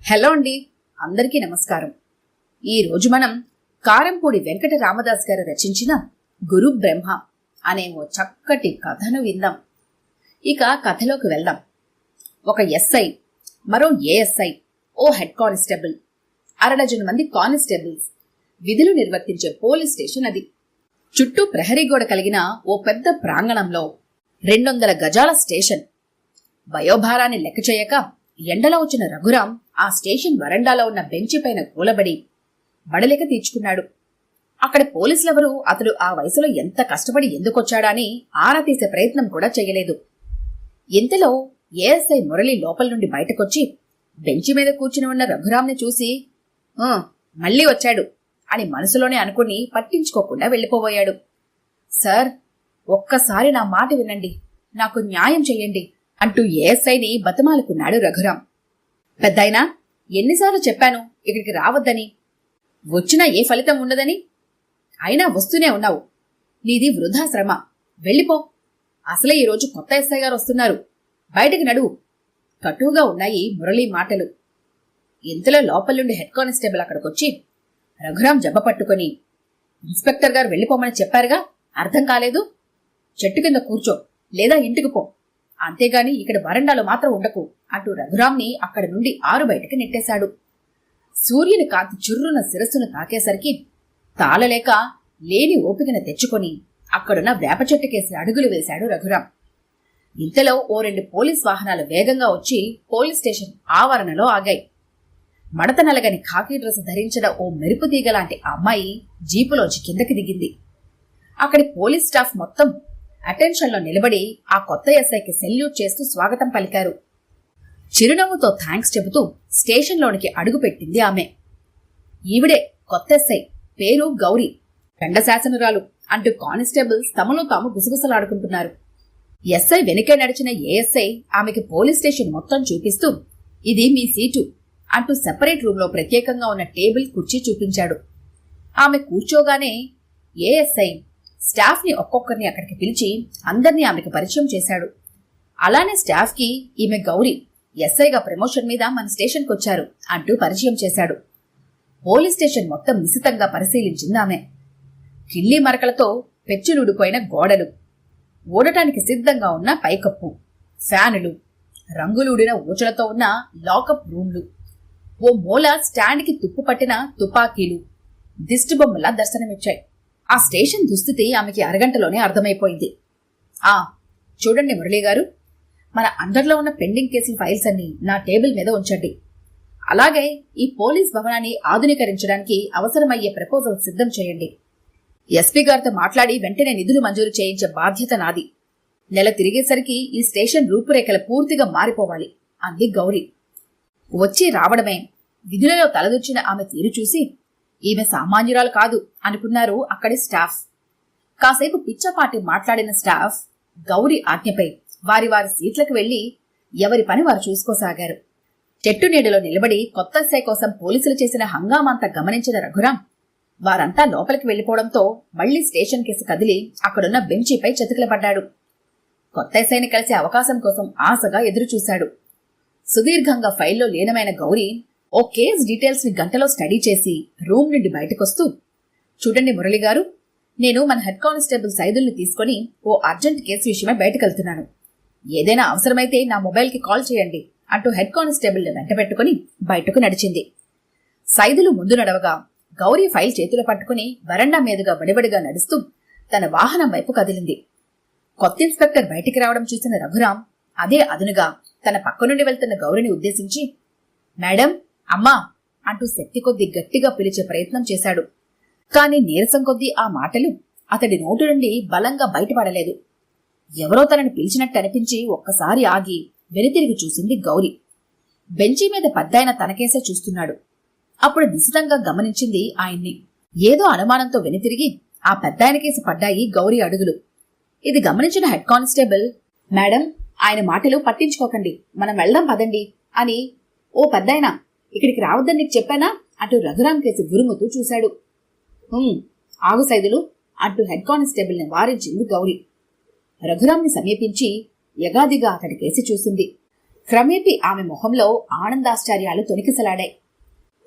Hello అండి, అందరికీ నమస్కారం. ఈరోజు మనం కారంపూడి వెంకట రామదాస్ గారు రచించిన గురు బ్రహ్మ అనే ఓ చక్కటి కథను విందాం. ఇక కథలోకి వెళ్దాం. ఒక ఎస్ఐ, మరో ఏఎస్ఐ, ఓ హెడ్ కానిస్టేబుల్, అరడజను మంది కానిస్టేబుల్స్ విధులు నిర్వర్తించే పోలీస్ స్టేషన్ అది. చుట్టూ ప్రహరీ గోడ కలిగిన ఓ పెద్ద ప్రాంగణంలో 200 గజాల స్టేషన్. వయోభారాన్ని లెక్క చేయక ఎండలో వచ్చిన రఘురాం ఆ స్టేషన్ వరండాలో ఉన్న బెంచి పైన కూలబడి బడలిక తీర్చుకున్నాడు. అక్కడ పోలీసులెవరూ అతడు ఆ వయసులో ఎంత కష్టపడి ఎందుకొచ్చాడా అని ఆరా తీసే ప్రయత్నం కూడా చేయలేదు. ఇంతలో ఏఎస్ఐ మురళి లోపల నుండి బయటకొచ్చి బెంచి మీద కూర్చుని ఉన్న రఘురాంని చూసి మళ్ళీ వచ్చాడు అని మనసులోనే అనుకుని పట్టించుకోకుండా వెళ్ళిపోబోయాడు. సార్, ఒక్కసారి నా మాట వినండి, నాకు న్యాయం చెయ్యండి అంటూ ఏఎస్ఐని బతిమాలుకున్నాడు రఘురాం. పెద్దాయనా, ఎన్నిసార్లు చెప్పాను ఇక్కడికి రావద్దని, వచ్చినా ఏ ఫలితం ఉండదని, అయినా వస్తూనే ఉన్నావు. నీది వృధా శ్రమ, వెళ్ళిపో. అసలే ఈరోజు కొత్త ఎస్ఐ గారు వస్తున్నారు, బయటికి నడువు. కటువుగా ఉన్నాయి మురళీ మాటలు. ఇంతలో లోపల హెడ్ కానిస్టేబుల్ అక్కడికొచ్చి రఘురాం జబ్బ పట్టుకుని, ఇన్స్పెక్టర్ గారు వెళ్ళిపోమని చెప్పారుగా, అర్థం కాలేదు? చెట్టు కింద కూర్చో, లేదా ఇంటికి పో, అంతేగాని ఇక్కడ వరండాలో మాత్రం ఉండకు అంటూ రఘురాంని అక్కడి నుండి ఆరు బయటకి నెట్టేశాడు. సూర్యుని కాంతి చుర్రున శిరస్సును తాకేసరికి తాళలేక లేని ఓపికను తెచ్చుకొని అక్కడున్న వేప చెట్టుకేసి అడుగులు వేశాడు రఘురాం. ఇంతలో ఓ 2 పోలీస్ వాహనాలు వేగంగా వచ్చి పోలీస్ స్టేషన్ ఆవరణలో ఆగాయి. మడత నలగని ఖాకీ డ్రెస్ ధరించిన ఓ మెరుపు తీగలాంటి అమ్మాయి జీపులోంచి కిందకి దిగింది. అక్కడి పోలీస్ స్టాఫ్ మొత్తం అటెన్షన్లో నిలబడి ఆ కొత్త ఎస్ఐకి సెల్యూట్ చేస్తూ స్వాగతం పలికారు. చిరునవ్వుతో థ్యాంక్స్ చెబుతూ స్టేషన్లోనికి అడుగుపెట్టింది ఆమె. ఈవిడే కొత్త ఎస్ఐ, పేరు గౌరీ, పెండ శాసనురాలు అంటూ కానిస్టేబుల్స్ తమలో తాము గుసగుసలాడుకుంటున్నారు. ఎస్ఐ వెనుకే నడిచిన ఏఎస్ఐ ఆమెకి పోలీస్ స్టేషన్ మొత్తం చూపిస్తూ, ఇది మీ సీటు అంటూ సెపరేట్ రూంలో ప్రత్యేకంగా ఉన్న టేబుల్, కుర్చీ చూపించాడు. ఆమె కూర్చోగానే ఏఎస్ఐ స్టాఫ్ ని ఒక్కొక్కరిని అక్కడికి పిలిచి అందర్నీ ఆమెకు పరిచయం చేశాడు. అలానే స్టాఫ్ కి ఈమె గౌరీ, ఎస్ఐగా ప్రమోషన్ మీద మన స్టేషన్కి వచ్చారు అంటూ పరిచయం చేశాడు. పోలీస్ స్టేషన్ మొత్తం నిశితంగా పరిశీలించింది ఆమె. కిళ్ళి మరకలతో పెచ్చులుడిపోయిన గోడలు, ఓడటానికి సిద్ధంగా ఉన్న పైకప్పు, ఫ్యానులు, రంగులూడిన ఊచలతో ఉన్న లాకప్ రూమ్లు, ఓ మూల స్టాండ్కి తుప్పు పట్టిన తుపాకీలు దిష్టిబొమ్మలా దర్శనమిచ్చాయి. ఆ స్టేషన్ దుస్థితి ఆమెకి అరగంటలోనే అర్థమైపోయింది. చూడండి మురళీ గారు, మన అండర్లో ఉన్న పెండింగ్ కేసుల ఫైల్స్ అన్ని నా టేబుల్ మీద ఉంచండి. అలాగే ఈ పోలీస్ భవనాన్ని ఆధునీకరించడానికి అవసరమయ్యే ప్రపోజల్ సిద్ధం చేయండి. ఎస్పీ గారితో మాట్లాడి వెంటనే నిధులు మంజూరు చేయించే బాధ్యత నాది. నెల తిరిగేసరికి ఈ స్టేషన్ రూపురేఖలు పూర్తిగా మారిపోవాలి అంది గౌరీ. వచ్చి రావడమే విధులలో తలదూర్చిన ఆమె తీరు చూసి ఈమె సామాన్యురాలు కాదు అనుకున్నారు అక్కడి స్టాఫ్. కాసేపు పిచ్చపాటి మాట్లాడిన స్టాఫ్ గౌరీ ఆజ్ఞపై వారి వారి సీట్లకు వెళ్లి ఎవరి పని వారు చూసుకోసాగారు. చెట్టు నీడలో నిలబడి కొత్త ఎస్ఐ కోసం పోలీసులు చేసిన హంగామంతా గమనించిన రఘురాం వారంతా లోపలికి వెళ్లిపోవడంతో మళ్లీ స్టేషన్ కేసు కదిలి అక్కడున్న బెంచీపై చతికిలబడ్డాడు. కొత్త ఎస్ఐని కలిసే అవకాశం కోసం ఆశగా ఎదురుచూశాడు. సుదీర్ఘంగా ఫైల్లో లీనమైన గౌరీ ఓ కేస్ డీటెయిల్స్ ని గంటలో స్టడీ చేసి రూమ్ నుండి బయటకొస్తూ, చూడండి మురళి గారు, నేను మన హెడ్ కానిస్టేబుల్ సైదుల్ని తీసుకుని ఓ అర్జెంట్ కేసు విషయమై బయటకెళ్తున్నాను. ఏదైనా అవసరమైతే నా మొబైల్కి కాల్ చేయండి అంటూ హెడ్ కానిస్టేబుల్ని వెంటబెట్టుకుని బయటకు నడిచింది. సైదులు ముందు నడవగా గౌరీ ఫైల్ చేతులు పట్టుకుని వరండా మీదుగా వడివడిగా నడుస్తూ తన వాహనం వైపు కదిలింది. కొత్త ఇన్స్పెక్టర్ బయటికి రావడం చూసిన రఘురాం అదే అదునుగా తన పక్క నుండి వెళ్తున్న గౌరిని ఉద్దేశించి, మేడం, అమ్మా అంటూ శక్తి కొద్దీ గట్టిగా పిలిచే ప్రయత్నం చేశాడు. కాని నీరసం కొద్దీ ఆ మాటలు అతడి నోటి నుండి బలంగా బయటపడలేదు. ఎవరో తనని పిలిచినట్టు అనిపించి ఒక్కసారి ఆగి వెనుతిరిగి చూసింది గౌరీ. బెంచీ మీద పెద్దాయన తనకేసే చూస్తున్నాడు. అప్పుడు నిశితంగా గమనించింది ఆయన్ని. ఏదో అనుమానంతో వెనుతిరిగి ఆ పెద్దాయనకేసి పడ్డాయి గౌరీ అడుగులు. ఇది గమనించిన హెడ్ కానిస్టేబుల్, మేడం, ఆయన మాటలు పట్టించుకోకండి, మనం వెళ్దాం పదండి అని, ఓ పెద్దాయనా, ఇక్కడికి రావద్దని నీకు చెప్పానా అంటూ రఘురాం కేసి గురుముతూ చూశాడు. ఆగు సైదులు అంటూ హెడ్ కానిస్టేబుల్ ని వారించింది గౌరీ. రఘురాంని సమీపించి యగాదిగా అతడి కేసి చూసింది. క్రమేపీ ఆమె మొహంలో ఆనందాశ్చర్యాలు తొణికిసలాడాయి.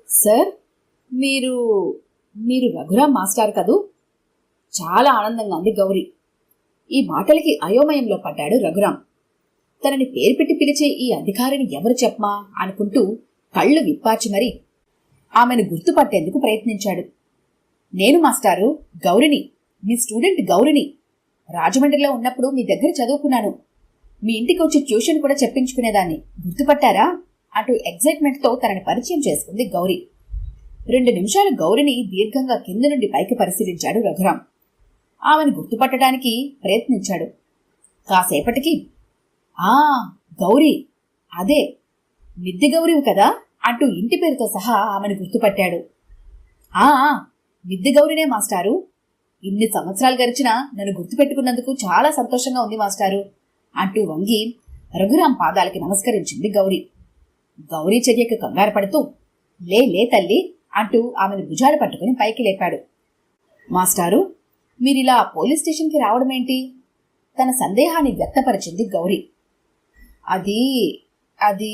సార్, మీరు మీరు రఘురాం మాస్టర్ కదూ? చాలా ఆనందంగా అంది గౌరీ. ఈ మాటలకి అయోమయంలో పడ్డాడు రఘురాం. తనని పేరు పెట్టి పిలిచే ఈ అధికారిని ఎవరు చెప్పమా అనుకుంటూ కళ్ళు విప్పార్చి మరి ఆమెను గుర్తుపట్టేందుకు ప్రయత్నించాడు. నేను మాస్టారు, గౌరిని, మీ స్టూడెంట్ గౌరిని. రాజమండ్రిలో ఉన్నప్పుడు మీ దగ్గర చదువుకున్నాను. మీ ఇంటికి వచ్చి ట్యూషన్ కూడా చెప్పించుకునేదాన్ని. గుర్తుపట్టారా అంటూ ఎగ్జైట్మెంట్తో తనని పరిచయం చేసుకుంది గౌరీ. 2 నిమిషాలు గౌరిని దీర్ఘంగా కింద నుండి పైకి పరిశీలించాడు రఘురాం. ఆమెను గుర్తుపట్టడానికి ప్రయత్నించాడు. కాసేపటికి, ఆ గౌరీ, అదే మిద్దె గౌరీవి కదా అంటూ ఇంటి పేరుతో సహా ఆమెను గుర్తుపట్టాడు. ఆ మిద్దె గౌరీనే మాస్టారు. ఇన్ని సంవత్సరాలు గడిచినా నన్ను గుర్తుపెట్టుకున్నందుకు చాలా సంతోషంగా ఉంది మాస్టారు అంటూ వంగి రఘురాం పాదాలకి నమస్కరించింది గౌరీ. గౌరీ చర్యకు కంగారు పడుతూ, లే తల్లి అంటూ ఆమెను భుజాలు పట్టుకుని పైకి లేపాడు. మాస్టారు, మీరిలా పోలీస్ స్టేషన్కి రావడమేంటి? తన సందేహాన్ని వ్యక్తపరిచింది గౌరీ. అది అది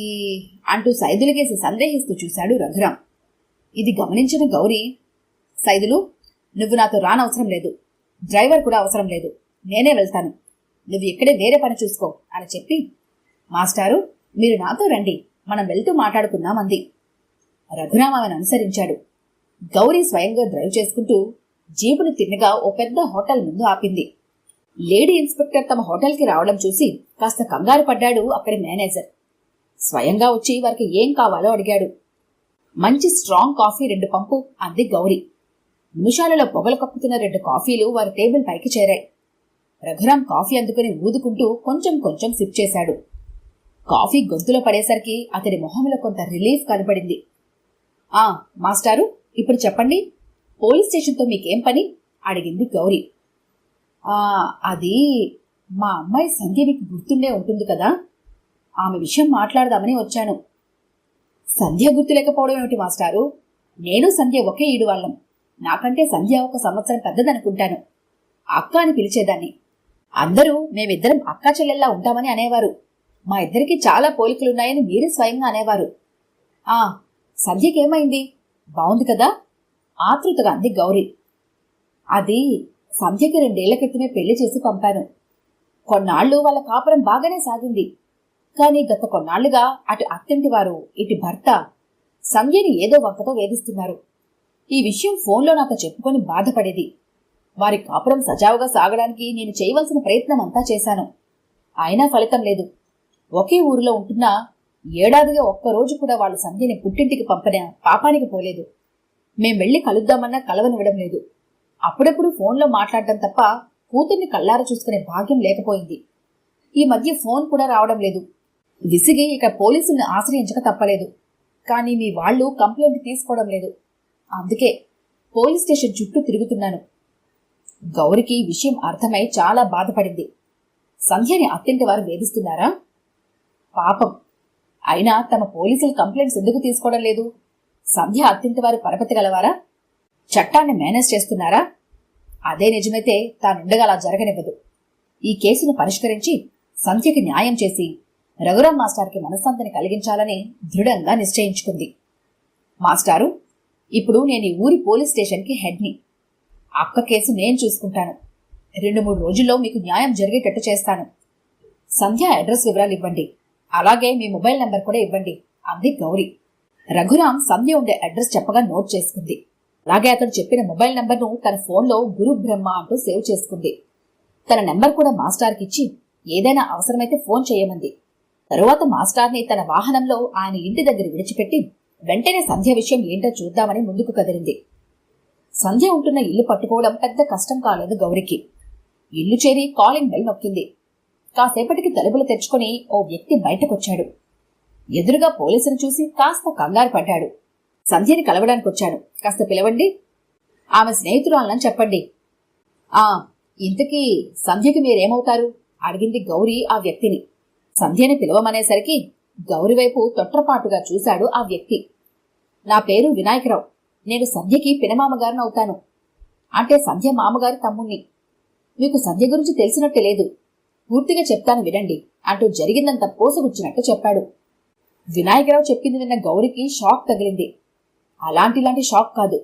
అంటూ సైదులకేసి సందేహిస్తూ చూశాడు రఘురాం. ఇది గమనించిన గౌరీ, సైదులు, నువ్వు నాతో రానవసరం లేదు. డ్రైవర్ కూడా అవసరం లేదు. నేనే వెళ్తాను. నువ్వు ఇక్కడే వేరే పని చూసుకో అని చెప్పి, మాస్టారు, మీరు నాతో రండి, మనం వెళ్తూ మాట్లాడుకుందాం అంది. రఘురాం ఆమెను అనుసరించాడు. గౌరీ స్వయంగా డ్రైవ్ చేసుకుంటూ జీపును తిన్నగా ఓ పెద్ద హోటల్ ముందు ఆపింది. లేడీ ఇన్స్పెక్టర్ తమ హోటల్కి రావడం చూసి కాస్త కంగారు పడ్డాడు అక్కడి మేనేజర్. స్వయంగా వచ్చి వారికి ఏం కావాలో అడిగాడు. మంచి స్ట్రాంగ్ కాఫీ 2 పంపు అంది గౌరీ. నిమిషాలలో పొగలు కప్పుతున్న 2 కాఫీలు వారి టేబుల్ పైకి చేరాయి. రఘురాం కాఫీ అందుకుని ఊదుకుంటూ కొంచెం కొంచెం సిప్ చేశాడు. కాఫీ గొంతులో పడేసరికి అతడి మొహంలో కొంత రిలీఫ్ కనబడింది. మాస్టారు, ఇప్పుడు చెప్పండి, పోలీస్ స్టేషన్తో మీకేం పని అడిగింది గౌరీ. అది మా అమ్మాయి సంధ్య మీకు గుర్తుండే ఉంటుంది కదా, ఆమె విషయం మాట్లాడదామని వచ్చాను. సంధ్య గుర్తు లేకపోవడం ఏమిటి మాస్టారు? నేను సంధ్య ఒకే ఈడు వాళ్ళం. నాకంటే సంధ్య 1 సంవత్సరం పెద్దదనుకుంటాను. అక్క అని పిలిచేదాన్ని. అందరూ మేమిద్దరం అక్కా చెల్లెల్లా ఉంటామని అనేవారు. మా ఇద్దరికి చాలా పోలికలున్నాయని మీరే స్వయంగా అనేవారు. సంధ్యకేమైంది? బావుంది కదా ఆతృతగా అంది గౌరీ. అది సంధ్యకి 2 ఏళ్ల క్రితమే పెళ్లి చేసి పంపాను. కొన్నాళ్లు వాళ్ళ కాపురం బాగానే సాగింది. కానీ గత కొన్నాళ్లుగా అటు అత్తింటి వారు, ఇటు భర్త సంధ్యని ఏదో వంకతో వేధిస్తున్నారు. ఈ విషయం ఫోన్లో నాతో చెప్పుకొని బాధపడేది. వారి కాపురం సజావుగా సాగడానికి నేను చేయవలసిన ప్రయత్నం అంతా చేశాను. అయినా ఫలితం లేదు. ఒకే ఊరిలో ఉంటున్నా ఏడాదిగా ఒక్కరోజు కూడా వాళ్ళు సంధ్యని పుట్టింటికి పంపనే పాపానికి పోలేదు. మేం వెళ్లి కలుద్దామన్నా కలవనివ్వడం లేదు. అప్పుడప్పుడు ఫోన్లో మాట్లాడటం తప్ప కూతుర్ని కళ్ళార చూసుకునే భాగ్యం లేకపోయింది. ఈ మధ్య ఫోన్ కూడా రావడం లేదు. విసిగి ఇక పోలీసుల్ని ఆశ్రయించక తప్పలేదు. కానీ మీ వాళ్ళు కంప్లైంట్ తీసుకోవడం లేదు. అందుకే పోలీస్ స్టేషన్ చుట్టూ తిరుగుతున్నాను. గౌరికి విషయం అర్థమై చాలా బాధపడింది. సంధ్యని అత్తింటి వారు వేధిస్తున్నారా? పాపం. అయినా తమ పోలీసులు కంప్లైంట్స్ ఎందుకు తీసుకోవడం లేదు? సంధ్య అత్తింటి వారు పరపతి గలవారా? చట్టాన్ని మేనేజ్ చేస్తున్నారా? అదే నిజమైతే తానుండగా అలా జరగనివ్వదు. ఈ కేసును పరిష్కరించి సంధ్యకి న్యాయం చేసి రఘురాం మాస్టార్కి మనశ్శాంతిని కలిగించాలని దృఢంగా నిశ్చయించుకుంది. మాస్టారు, ఇప్పుడు నేను ఈ ఊరి పోలీస్ స్టేషన్కి హెడ్ని. అక్క కేసు నేను చూసుకుంటాను. 2-3 రోజుల్లో మీకు న్యాయం జరిగేటట్టు చేస్తాను. సంధ్య అడ్రస్ వివరాలు ఇవ్వండి. అలాగే మీ మొబైల్ నెంబర్ కూడా ఇవ్వండి అంది గౌరీ. రఘురాం సంధ్య ఉండే అడ్రస్ చెప్పగా నోట్ చేసుకుంది. అలాగే అతను చెప్పిన మొబైల్ నెంబర్ను తన ఫోన్లో గురు బ్రహ్మ అంటూ సేవ్ చేసుకుంది. తన నెంబర్ కూడా మాస్టార్కి ఇచ్చి ఏదైనా అవసరమైతే ఫోన్ చేయమంది. తరువాత మాస్టార్ని తన వాహనంలో ఆయన ఇంటి దగ్గర విడిచిపెట్టి వెంటనే సంధ్య విషయం ఏంటో చూద్దామని ముందుకు కదిలింది. సంధ్య ఉంటున్న ఇల్లు పట్టుకోవడం పెద్ద కష్టం కాలేదు గౌరికి. ఇల్లు చేరి కాలింగ్ బెల్ నొక్కింది. కాసేపటికి తలుపులు తెరుచుకుని ఓ వ్యక్తి బయటకొచ్చాడు. ఎదురుగా పోలీసును చూసి కాస్త కంగారు పడ్డాడు. సంధ్యని కలవడానికొచ్చాను, కాస్త పిలవండి. ఆమె స్నేహితురాలని చెప్పండి. ఇంతకీ సంధ్యకి మీరేమవుతారు అడిగింది గౌరీ ఆ వ్యక్తిని. సంధ్యని పిలవమనేసరికి గౌరి వైపు తొట్రపాటుగా చూశాడు ఆ వ్యక్తి. నా పేరు వినాయకరావు. నేను సంధ్యకి పినమామగారిని అవుతాను. అంటే సంధ్య మామగారి తమ్ముణ్ణి. మీకు సంధ్య గురించి తెలిసినట్టే లేదు. పూర్తిగా చెప్తాను వినండి అంటూ జరిగిందంతా పోసుగుచ్చినట్టు చెప్పాడు. వినాయకరావు చెప్పింది విన్న గౌరికి షాక్ తగిలింది. అలాంటిలాంటి షాక్ కాదు,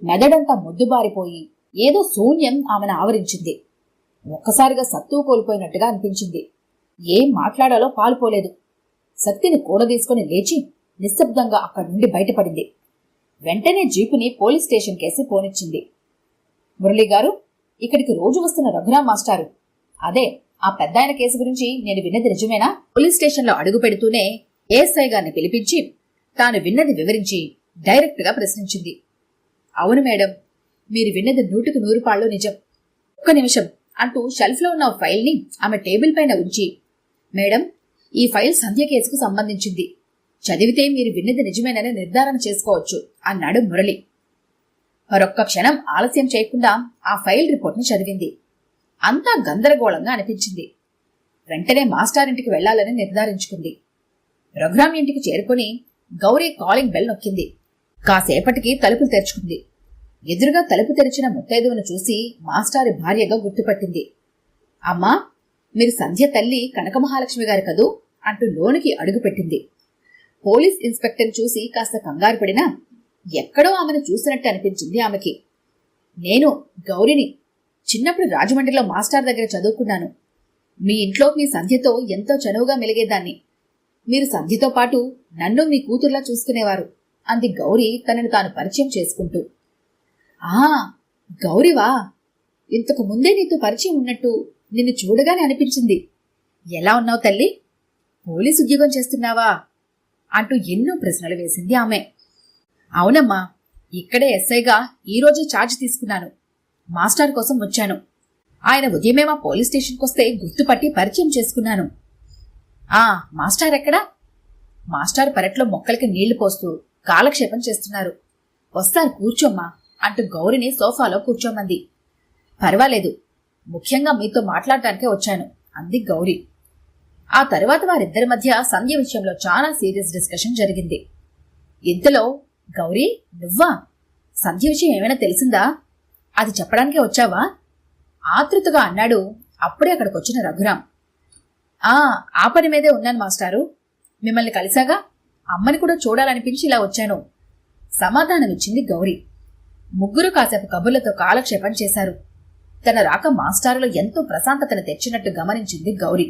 మెదడంతా మొద్దుబారిపోయి ఏదో శూన్యం ఆమెను ఆవరించింది. ఒక్కసారిగా సత్తువు కోల్పోయినట్టుగా అనిపించింది. ఏం మాట్లాడాలో పాలుపోలేదు. శక్తిని కూడదీసుకుని లేచి నిశ్శబ్దంగా అక్కడి నుండి బయటపడింది. వెంటనే జీపుని పోలీస్ స్టేషన్ కేసి పోనిచ్చింది. మురళీగారు, ఇక్కడికి రోజు వస్తున్న రఘురాం మాస్టారు, అదే ఆ పెద్దాయన కేసు గురించి నేను విన్నది నిజమేనా? పోలీస్ స్టేషన్లో అడుగు పెడుతూనే ఏఎస్ఐ గారిని పిలిపించి తాను విన్నది వివరించి డైరెక్ట్గా ప్రశ్నించింది. అవును మేడం, మీరు విన్నది 100% నిజం. ఒక్క నిమిషం అంటూ షెల్ఫ్లో ఉన్న ఫైల్ని ఆమె టేబుల్ పైన ఉంచి, మేడం, ఈ ఫైల్ సంధ్య కేసుకు సంబంధించింది. చదివితే మీరు విన్నది నిజమేనని నిర్ధారణ చేసుకోవచ్చు అన్నాడు మురళి. మరొక్క క్షణం ఆలస్యం చేయకుండా ఆ ఫైల్ రిపోర్ట్ని చదివింది. అంతా గందరగోళంగా అనిపించింది. వెంటనే మాస్టారింటికి వెళ్లాలని నిర్ధారించుకుంది. రఘురాం ఇంటికి చేరుకుని గౌరీ కాలింగ్ బెల్ నొక్కింది. కాసేపటికి తలుపులు తెరుచుకుంది. ఎదురుగా తలుపు తెరిచిన ముత్తైదువును చూసి మాస్టారి భార్యగా గుర్తుపట్టింది. అమ్మా, మీరు సంధ్య తల్లి కనకమహాలక్ష్మి గారు కదూ అంటూ లోనికి అడుగుపెట్టింది. పోలీస్ ఇన్స్పెక్టర్ చూసి కాస్త కంగారు పడినా ఎక్కడో ఆమెను చూసినట్టు అనిపించింది ఆమెకి. నేను గౌరిని, చిన్నప్పుడు రాజమండ్రిలో మాస్టర్ దగ్గర చదువుకున్నాను. మీ ఇంట్లో మీ సంధ్యతో ఎంతో చనువుగా మెలిగేదాన్ని. మీరు సంధ్యతో పాటు నన్ను మీ కూతుర్లా చూసుకునేవారు అంది గౌరీ తనను తాను పరిచయం చేసుకుంటూ. ఆ, గౌరీవా, ఇంతకు ముందే నీతో పరిచయం ఉన్నట్టు నిన్ను చూడగానే అనిపించింది. ఎలా ఉన్నావు తల్లి? పోలీసు ఉద్యోగం చేస్తున్నావా అంటూ ఎన్నో ప్రశ్నలు వేసింది ఆమె. అవునమ్మా, ఇక్కడే ఎస్ఐగా ఈరోజే ఛార్జ్ తీసుకున్నాను. మాస్టర్ కోసం వచ్చాను. ఆయన ఉదయమే మా పోలీస్ స్టేషన్కొస్తే గుర్తుపట్టి పరిచయం చేసుకున్నాను. ఆ, మాస్టర్ ఎక్కడా? మాస్టర్ పెరట్లో మొక్కలకి నీళ్లు పోస్తూ కాలక్షేపం చేస్తున్నారు. వస్తారు, కూర్చోమ్మా అంటూ గౌరిని సోఫాలో కూర్చోమంది. పర్వాలేదు, ముఖ్యంగా మీతో మాట్లాడటానికే వచ్చాను అంది గౌరీ. ఆ తరువాత వారిద్దరి మధ్య సంధ్య విషయంలో చాలా సీరియస్ డిస్కషన్ జరిగింది. ఇంతలో, గౌరీ, నువ్వా? సంధ్య విషయం ఏమైనా తెలిసిందా? అది చెప్పడానికే వచ్చావా? ఆతృతగా అన్నాడు అప్పుడే అక్కడికొచ్చిన రఘురాం. ఆ పని మీదే ఉన్నాను మాస్టారు. మిమ్మల్ని కలిసాగా అమ్మని కూడా చూడాలనిపించి ఇలా వచ్చాను సమాధానమిచ్చింది గౌరీ. ముగ్గురు కాసేపు కబుర్లతో కాలక్షేపం చేశారు. తన రాక మాస్టారులో ఎంతో ప్రశాంతతను తెచ్చినట్టు గమనించింది గౌరీ.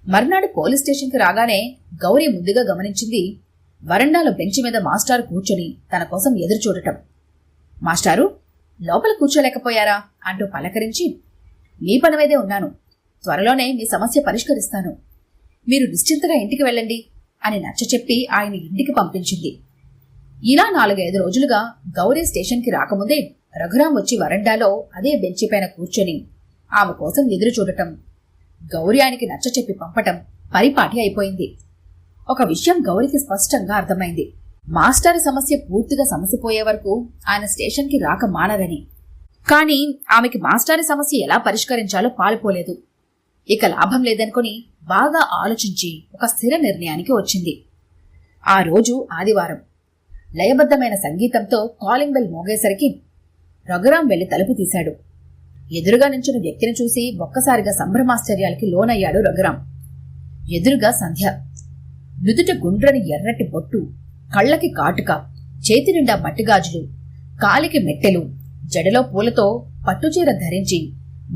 మర్నాడు పోలీస్ స్టేషన్కి రాగానే గౌరీ ముందుగా గమనించింది వరండాలో బెంచి మీద మాస్టారు కూర్చొని తన కోసం ఎదురు చూడటం. మాస్టారు, లోపల కూర్చోలేకపోయారా అంటూ పలకరించి, మీ పని మీదే ఉన్నాను, త్వరలోనే మీ సమస్య పరిష్కరిస్తాను, మీరు నిశ్చింతగా ఇంటికి వెళ్ళండి అని నచ్చచెప్పి ఆయన ఇంటికి పంపించింది. ఇలా 4-5 రోజులుగా గౌరీ స్టేషన్కి రాకముందే రఘురాం వచ్చి వరండాలో అదే బెంచిపైన కూర్చొని ఆమె కోసం ఎదురు చూడటం, గౌరీ ఆయనకి నచ్చచెప్పి పంపటం పరిపాటి అయిపోయింది. ఒక విషయం గౌరికి స్పష్టంగా అర్థమైంది. మాస్టారి సమస్య పూర్తిగా సమసిపోయే వరకు ఆయన స్టేషన్కి రాక మానరని. కానీ ఆమెకి మాస్టారి సమస్య ఎలా పరిష్కరించాలో పాలుపోలేదు. ఇక లాభం లేదనుకుని బాగా ఆలోచించి ఒక స్థిర నిర్ణయానికి వచ్చింది. ఆ రోజు ఆదివారం. లయబద్ధమైన సంగీతంతో కాలింగ్ బెల్ మోగేసరికి రఘురాం వెళ్లి తలుపు తీశాడు. ఎదురుగా నించున్న వ్యక్తిని చూసి ఒక్కసారిగా సంభ్రమాశ్చర్యాలకి లోనయ్యాడు రఘురాం. ఎదురుగా సంధ్య. నుదుట గుండ్రని ఎర్రటి బొట్టు, కళ్లకి కాటుక, చేతి నిండా మట్టిగాజులు, కాలికి మెట్టెలు, జడలో పూలతో పట్టుచీర ధరించి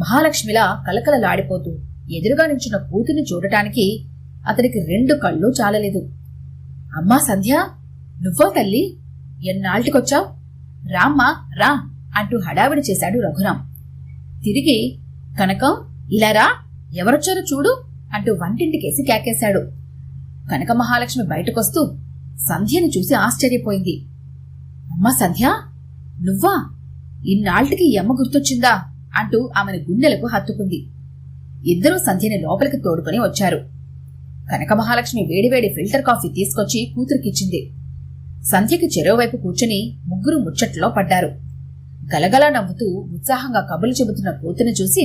మహాలక్ష్మిలా కలకలలాడిపోతూ ఎదురుగా నించున్న కూతుర్ని చూడటానికి అతనికి 2 కళ్ళు చాలలేదు. అమ్మా సంధ్య, నువ్వో తల్లి, ఎన్నాళ్ళకొచ్చావు? రామ్మా రా అంటూ హడావిడి చేశాడు రఘురాం. తిరిగి, కనకం ఇలా రా, ఎవరొచ్చారో చూడు అంటూ వంటింటికేసి కేకేశాడు. కనక మహాలక్ష్మి బయటకొస్తూ సంధ్యని చూసి ఆశ్చర్యపోయింది. అమ్మా సంధ్య, నువ్వా? ఇన్నాళ్టికి ఈ అమ్మ గుర్తొచ్చిందా అంటూ ఆమెను గుండెలకు హత్తుకుంది. ఇద్దరూ సంధ్యని లోపలికి తోడుకొని వచ్చారు. కనక మహాలక్ష్మి వేడివేడి ఫిల్టర్ కాఫీ తీసుకొచ్చి కూతురికిచ్చింది. సంధ్యకి చెరోవైపు కూర్చుని ముగ్గురు ముచ్చట్లో పడ్డారు. గలగలా నవ్వుతూ ఉత్సాహంగా కబుర్లు చెబుతున్న కూతురిని చూసి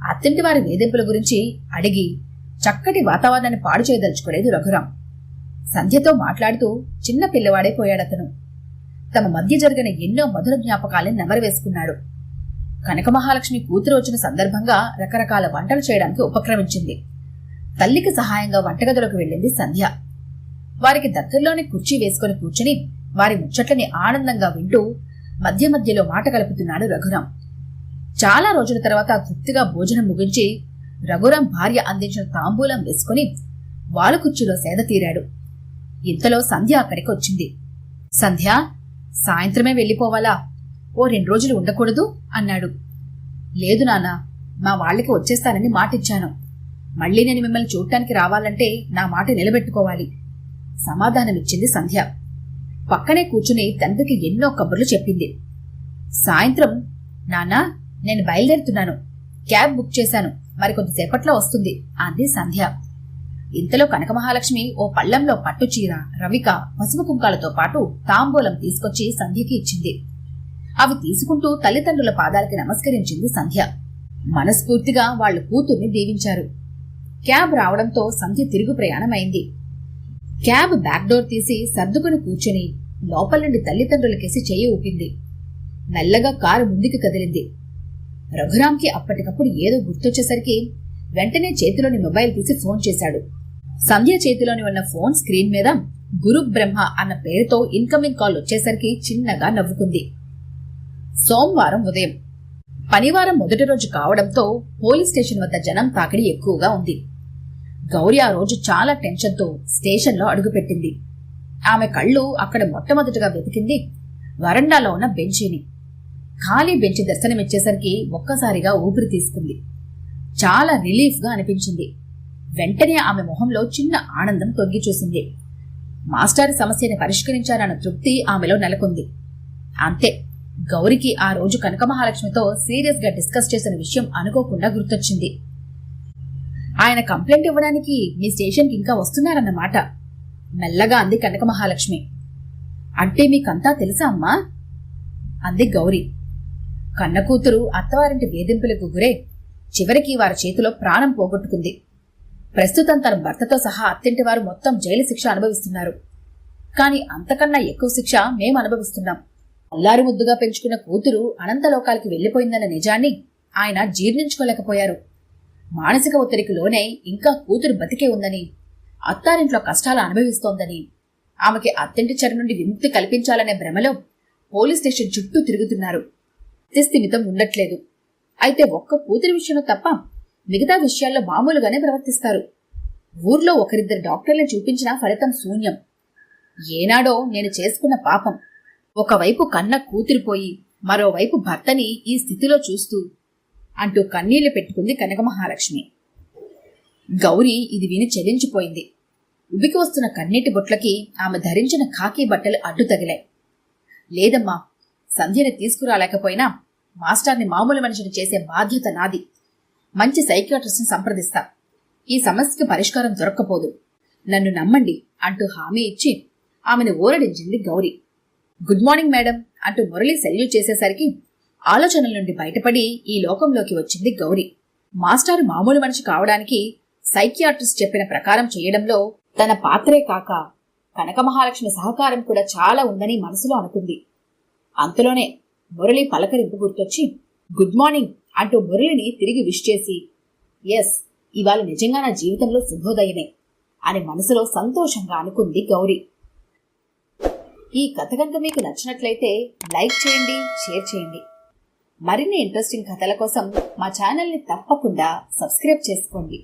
అత్తింటి వారి వేధింపుల గురించి అడిగి చక్కటి వాతావరణాన్ని పాడు చేయదలుచుకోలేదు రఘురాం. సంధ్యతో మాట్లాడుతూ చిన్న పిల్లవాడైపోయాడతను. తమ మధ్య జరిగిన ఎన్నో మధుర జ్ఞాపకాలను నెమరవేసుకున్నాడు. కనక మహాలక్ష్మి కూతురు వచ్చిన సందర్భంగా రకరకాల వంటలు చేయడానికి ఉపక్రమించింది. తల్లికి సహాయంగా వంటగదిలోకి వెళ్ళింది సంధ్య. వారికి దగ్గరలోనే కుర్చీ వేసుకుని కూర్చుని వారి ముచ్చట్లని ఆనందంగా వింటూ మధ్య మధ్యలో మాట కలుపుతున్నాడు రఘురాం. చాలా రోజుల తర్వాత తృప్తిగా భోజనం ముగించి రఘురాం భార్య అందించిన తాంబూలం వేసుకుని వాలు కుర్చీలో సేద తీరాడు. ఇంతలో సంధ్య అక్కడికి వచ్చింది. సంధ్య, సాయంత్రమే వెళ్ళిపోవాలా? ఓ 2 రోజులు ఉండకూడదు అన్నాడు. లేదు నాన్న, మా వాళ్ళకి వచ్చేస్తానని మాటిచ్చాను. మళ్ళీ నేను మిమ్మల్ని చూడటానికి రావాలంటే నా మాట నిలబెట్టుకోవాలి సమాధానమిచ్చింది సంధ్య. పక్కనే కూర్చుని తండ్రికి ఎన్నో కబుర్లు చెప్పింది. సాయంత్రం నాన్నా, నేను బయలుదేరుతున్నాను. క్యాబ్ బుక్ చేశాను, మరికొద్దిసేపట్లో వస్తుంది అంది సంధ్య. ఇంతలో కనకమహాలక్ష్మి ఓ పళ్లంలో పట్టుచీర, రవిక, పసుపు కుంకాలతో పాటు తాంబూలం తీసుకొచ్చి సంధ్యకి ఇచ్చింది. అవి తీసుకుంటూ తల్లిదండ్రుల పాదాలకి నమస్కరించింది సంధ్య. మనస్ఫూర్తిగా వాళ్లు కూతుర్ని దీవించారు. క్యాబ్ రావడంతో సంధ్య తిరుగు ప్రయాణమైంది. క్యాబ్ బ్యాక్ డోర్ తీసి సర్దుకుని కూర్చుని లోపల నుండి తల్లిదండ్రులకేసి చెయ్యి ఊపింది. మెల్లగా కారు ముందుకి కదిలింది. రఘురాంకి అప్పటికప్పుడు ఏదో గుర్తొచ్చేసరికి వెంటనే చేతిలోని మొబైల్ తీసి ఫోన్ చేశాడు. సంధ్య చేతిలోని ఉన్న ఫోన్ స్క్రీన్ మీద గురు బ్రహ్మ అన్న పేరుతో ఇన్కమింగ్ కాల్ వచ్చేసరికి చిన్నగా నవ్వుకుంది. సోమవారం ఉదయం, పనివారం మొదటి రోజు కావడంతో పోలీస్ స్టేషన్ వద్ద జనం తాకిడి ఎక్కువగా ఉంది. గౌరి ఆ రోజు చాలా టెన్షన్తో స్టేషన్లో అడుగుపెట్టింది. ఆమె కళ్ళు అక్కడ మొట్టమొదటిగా వెతికింది వరండాలో ఉన్న బెంచీని. ఖాళీ బెంచి దర్శనమిచ్చేసరికి ఒక్కసారిగా ఊపిరి తీసుకుంది. చాలా రిలీఫ్గా అనిపించింది. వెంటనే ఆమె మొహంలో చిన్న ఆనందం తొంగి చూసింది. మాస్టారు సమస్యని పరిష్కరించారన్న తృప్తి ఆమెలో నెలకొంది. అంతే, గౌరికి ఆ రోజు కనకమహాలక్ష్మితో సీరియస్ గా డిస్కస్ చేసిన విషయం అనుకోకుండా గుర్తొచ్చింది. ఆయన కంప్లైంట్ ఇవ్వడానికి మీ స్టేషన్కి ఇంకా వస్తున్నారన్నమాట మెల్లగా అంది కనకమహాలక్ష్మి. అంటే మీకంతా తెలుసా అమ్మా అంది గౌరి. కన్న కూతురు అత్తవారింటి వేధింపులకు గురే చివరికి వారి చేతిలో ప్రాణం పోగొట్టుకుంది. ప్రస్తుతం తన భర్తతో సహా అత్తింటి వారు మొత్తం జైలు శిక్ష అనుభవిస్తున్నారు. కాని అంతకన్నా ఎక్కువ శిక్ష మేం అనుభవిస్తున్నాం. అల్లారు ముద్దుగా పెంచుకున్న కూతురు అనంతలోకాలకి వెళ్లిపోయిందన్న నిజాన్ని ఆయన జీర్ణించుకోలేకపోయారు. మానసిక ఒత్తిడికి లోనై ఇంకా కూతురు బతికే ఉందని, అత్తారింట్లో కష్టాలు అనుభవిస్తోందని, ఆమెకి అత్తింటి చెర నుండి విముక్తి కల్పించాలనే భ్రమలో పోలీస్ స్టేషన్ చుట్టూ తిరుగుతున్నారు. స్థిమితం ఉండట్లేదు. అయితే ఒక్క కూతురి విషయంలో తప్ప మిగతా విషయాల్లో మామూలుగానే ప్రవర్తిస్తారు. ఊర్లో ఒకరిద్దరు డాక్టర్లను చూపించినా ఫలితం శూన్యం. ఏనాడో నేను చేసుకున్న పాపం. ఒకవైపు కన్న కూతురిపోయి మరోవైపు భర్తని ఈ స్థితిలో చూస్తూ అంటూ కన్నీళ్లు పెట్టుకుంది కనకమహాలక్ష్మి. గౌరి ఇది విని చెలించిపోయింది. ఉబికి వస్తున్న కన్నీటి బొట్లకి ఆమె ధరించిన ఖాకీ బట్టలు అడ్డు తగిలాయి. లేదమ్మా, సంధ్యని తీసుకురాలేకపోయినా మాస్టర్ని మామూలు మనిషిని చేసే బాధ్యత నాది. మంచి సైకియాట్రిస్ట్ని సంప్రదిస్తా. ఈ సమస్యకి పరిష్కారం దొరక్కపోదు. నన్ను నమ్మండి అంటూ హామీ ఇచ్చి ఆమెను ఊరడించింది గౌరి. గుడ్ మార్నింగ్ మేడం అంటూ మురళి సెల్యూట్ చేసేసరికి ఆలోచనల నుండి బయటపడి ఈ లోకంలోకి వచ్చింది గౌరి. మాస్టారు మామూలు మనిషి కావడానికి సైకియాట్రిస్ట్ చెప్పిన ప్రకారం చేయడంలో తన పాత్రే కాక కనకమహాలక్ష్మి సహకారం కూడా చాలా ఉందని మనసులో అనుకుంది. అంతలోనే మురళి పలకరింపు గుర్తొచ్చి గుడ్ మార్నింగ్ అంటూ మురళిని తిరిగి విష్ చేసి, ఎస్, ఇవాళ నిజంగా నా జీవితంలో శుభోదయమే అని మనసులో సంతోషంగా అనుకుంది గౌరి. ఈ కథ కనుక మీకు నచ్చినట్లయితే లైక్ చేయండి, షేర్ చేయండి. మరిన్ని ఇంట్రెస్టింగ్ కథల కోసం మా ఛానల్ని తప్పకుండా సబ్స్క్రైబ్ చేసుకోండి.